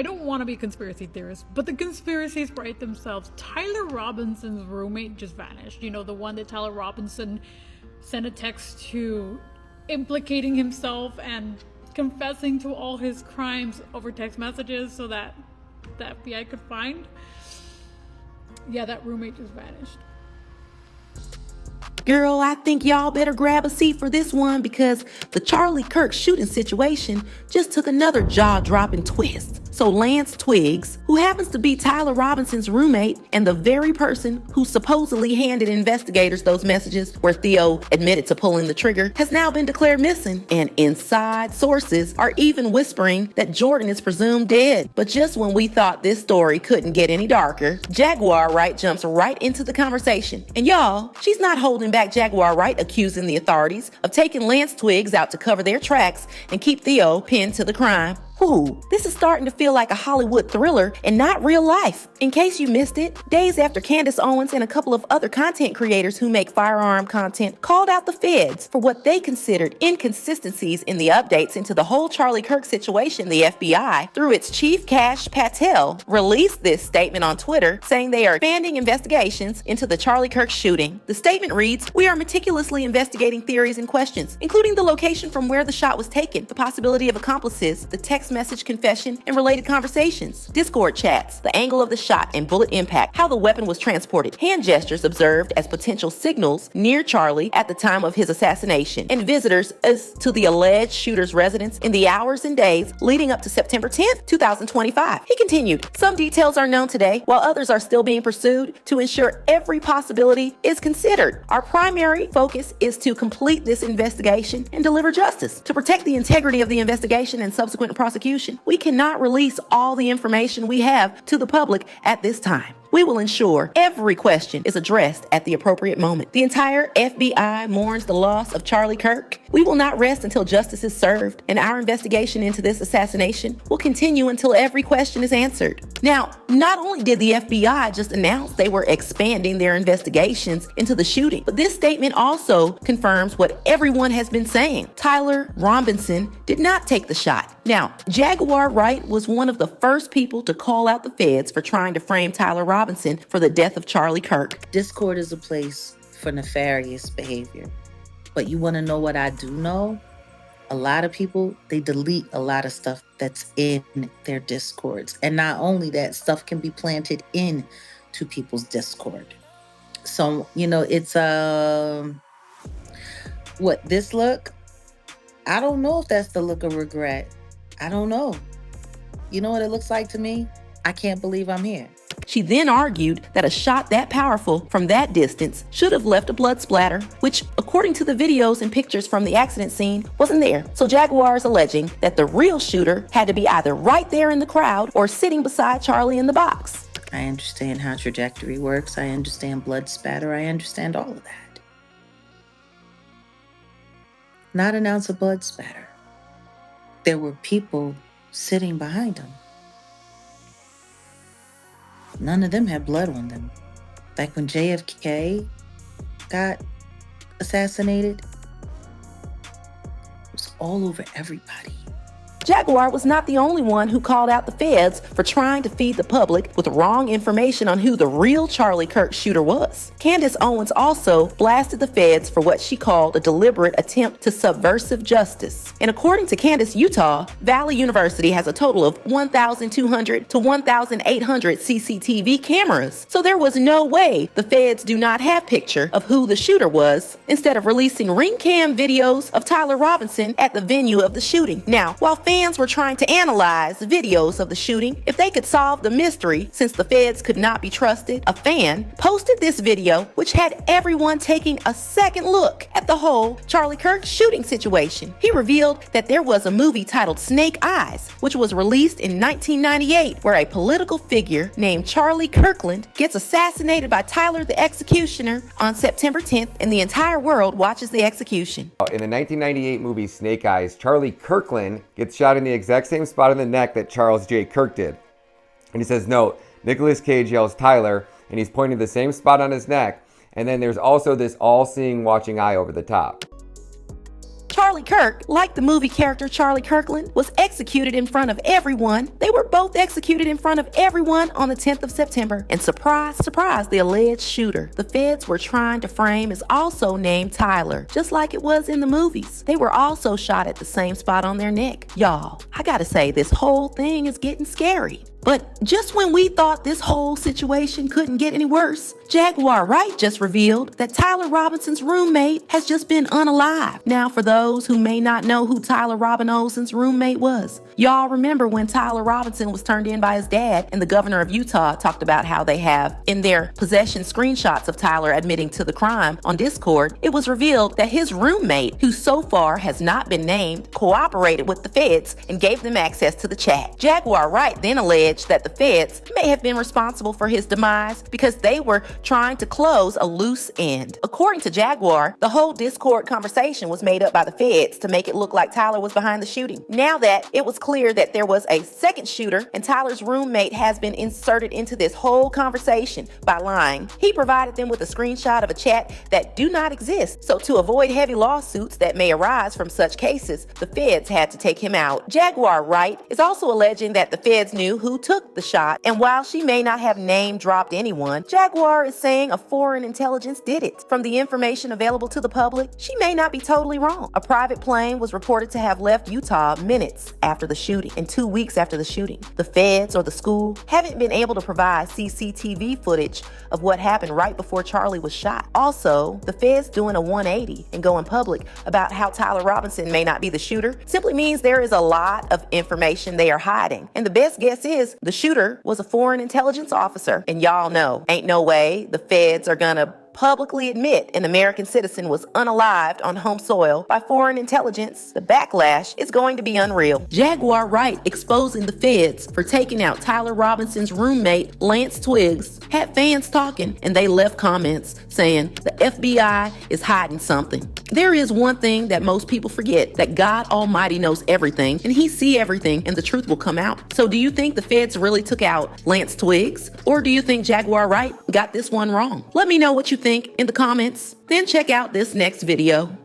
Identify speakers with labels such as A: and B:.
A: I don't want to be a conspiracy theorist, but the conspiracies write themselves. Tyler Robinson's roommate just vanished. You know, the one that Tyler Robinson sent a text to implicating himself and confessing to all his crimes over text messages so that the FBI could find. Yeah, that roommate just vanished.
B: Girl, I think y'all better grab a seat for this one because the Charlie Kirk shooting situation just took another jaw-dropping twist. So Lance Twiggs, who happens to be Tyler Robinson's roommate and the very person who supposedly handed investigators those messages where Theo admitted to pulling the trigger, has now been declared missing. And inside sources are even whispering that Jordan is presumed dead. But just when we thought this story couldn't get any darker, Jaguar Wright jumps right into the conversation. And y'all, she's not holding back Jaguar Wright accusing the authorities of taking Lance Twiggs out to cover their tracks and keep Theo pinned to the crime. Ooh, this is starting to feel like a Hollywood thriller and not real life. In case you missed it, days after Candace Owens and a couple of other content creators who make firearm content called out the feds for what they considered inconsistencies in the updates into the whole Charlie Kirk situation, the FBI, through its chief Kash Patel, released this statement on Twitter saying they are expanding investigations into the Charlie Kirk shooting. The statement reads, "We are meticulously investigating theories and questions, including the location from where the shot was taken, the possibility of accomplices, the text message confession, and related conversations, Discord chats, the angle of the shot and bullet impact, how the weapon was transported, hand gestures observed as potential signals near Charlie at the time of his assassination, and visitors as to the alleged shooter's residence in the hours and days leading up to September 10th, 2025. He continued, "Some details are known today, while others are still being pursued to ensure every possibility is considered. Our primary focus is to complete this investigation and deliver justice. To protect the integrity of the investigation and subsequent prosecution, we cannot release all the information we have to the public at this time. We will ensure every question is addressed at the appropriate moment. The entire FBI mourns the loss of Charlie Kirk. We will not rest until justice is served, and our investigation into this assassination will continue until every question is answered." Now, not only did the FBI just announce they were expanding their investigations into the shooting, but this statement also confirms what everyone has been saying. Tyler Robinson did not take the shot. Now, Jaguar Wright was one of the first people to call out the feds for trying to frame Tyler Robinson for the death of Charlie Kirk.
C: Discord is a place for nefarious behavior. But you want to know what I do know? A lot of people, they delete a lot of stuff that's in their Discords. And not only that, stuff can be planted in to people's Discord. So, you know, it's, what, this look? I don't know if that's the look of regret. I don't know. You know what it looks like to me? I can't believe I'm here.
B: She then argued that a shot that powerful from that distance should have left a blood splatter, which, according to the videos and pictures from the accident scene, wasn't there. So Jaguar is alleging that the real shooter had to be either right there in the crowd or sitting beside Charlie in the box.
C: I understand how trajectory works. I understand blood spatter. I understand all of that. Not an ounce of blood spatter. There were people sitting behind him. None of them had blood on them. Like when JFK got assassinated, it was all over everybody.
B: Jaguar was not the only one who called out the feds for trying to feed the public with wrong information on who the real Charlie Kirk shooter was. Candace Owens also blasted the feds for what she called a deliberate attempt to subversive justice. And according to Candace, Utah Valley University has a total of 1,200 to 1,800 CCTV cameras. So there was no way the feds do not have picture of who the shooter was, instead of releasing ring cam videos of Tyler Robinson at the venue of the shooting. Now, while fans were trying to analyze the videos of the shooting, if they could solve the mystery, since the feds could not be trusted, a fan posted this video, which had everyone taking a second look at the whole Charlie Kirk shooting situation. He revealed that there was a movie titled Snake Eyes, which was released in 1998, where a political figure named Charlie Kirkland gets assassinated by Tyler the Executioner on September 10th, and the entire world watches the execution.
D: In the 1998 movie Snake Eyes, Charlie Kirkland gets shot in the exact same spot in the neck that Charles J. Kirk did. And he says, note, Nicolas Cage yells Tyler, and he's pointing to the same spot on his neck. And then there's also this all-seeing watching eye over the top.
B: Charlie Kirk, like the movie character Charlie Kirkland, was executed in front of everyone. They were both executed in front of everyone on the 10th of September. And surprise, surprise, the alleged shooter the feds were trying to frame is also named Tyler, just like it was in the movies. They were also shot at the same spot on their neck. Y'all, I gotta say, this whole thing is getting scary. But just when we thought this whole situation couldn't get any worse, Jaguar Wright just revealed that Tyler Robinson's roommate has just been unalived. Now, for those who may not know who Tyler Robinson's roommate was, y'all remember when Tyler Robinson was turned in by his dad and the governor of Utah talked about how they have in their possession screenshots of Tyler admitting to the crime on Discord. It was revealed that his roommate, who so far has not been named, cooperated with the feds and gave them access to the chat. Jaguar Wright then alleged that the feds may have been responsible for his demise because they were trying to close a loose end. According to Jaguar, the whole Discord conversation was made up by the feds to make it look like Tyler was behind the shooting. Now that it was clear that there was a second shooter and Tyler's roommate has been inserted into this whole conversation by lying, he provided them with a screenshot of a chat that do not exist. So to avoid heavy lawsuits that may arise from such cases, the feds had to take him out. Jaguar Wright is also alleging that the feds knew who took the shot, and while she may not have name dropped anyone, Jaguar is saying a foreign intelligence did it. From the information available to the public, she may not be totally wrong. A private plane was reported to have left Utah minutes after the shooting and 2 weeks after the shooting. The feds or the school haven't been able to provide CCTV footage of what happened right before Charlie was shot. Also, the feds doing a 180 and going public about how Tyler Robinson may not be the shooter simply means there is a lot of information they are hiding. And the best guess is the shooter was a foreign intelligence officer. And y'all know, ain't no way the feds are gonna publicly admit an American citizen was unalived on home soil by foreign intelligence. The backlash is going to be unreal. Jaguar Wright exposing the feds for taking out Tyler Robinson's roommate, Lance Twiggs, had fans talking, and they left comments saying the FBI is hiding something. There is one thing that most people forget, that God Almighty knows everything, and He sees everything, and the truth will come out. So do you think the feds really took out Lance Twiggs? Or do you think Jaguar Wright got this one wrong? Let me know what you think in the comments. Then check out this next video.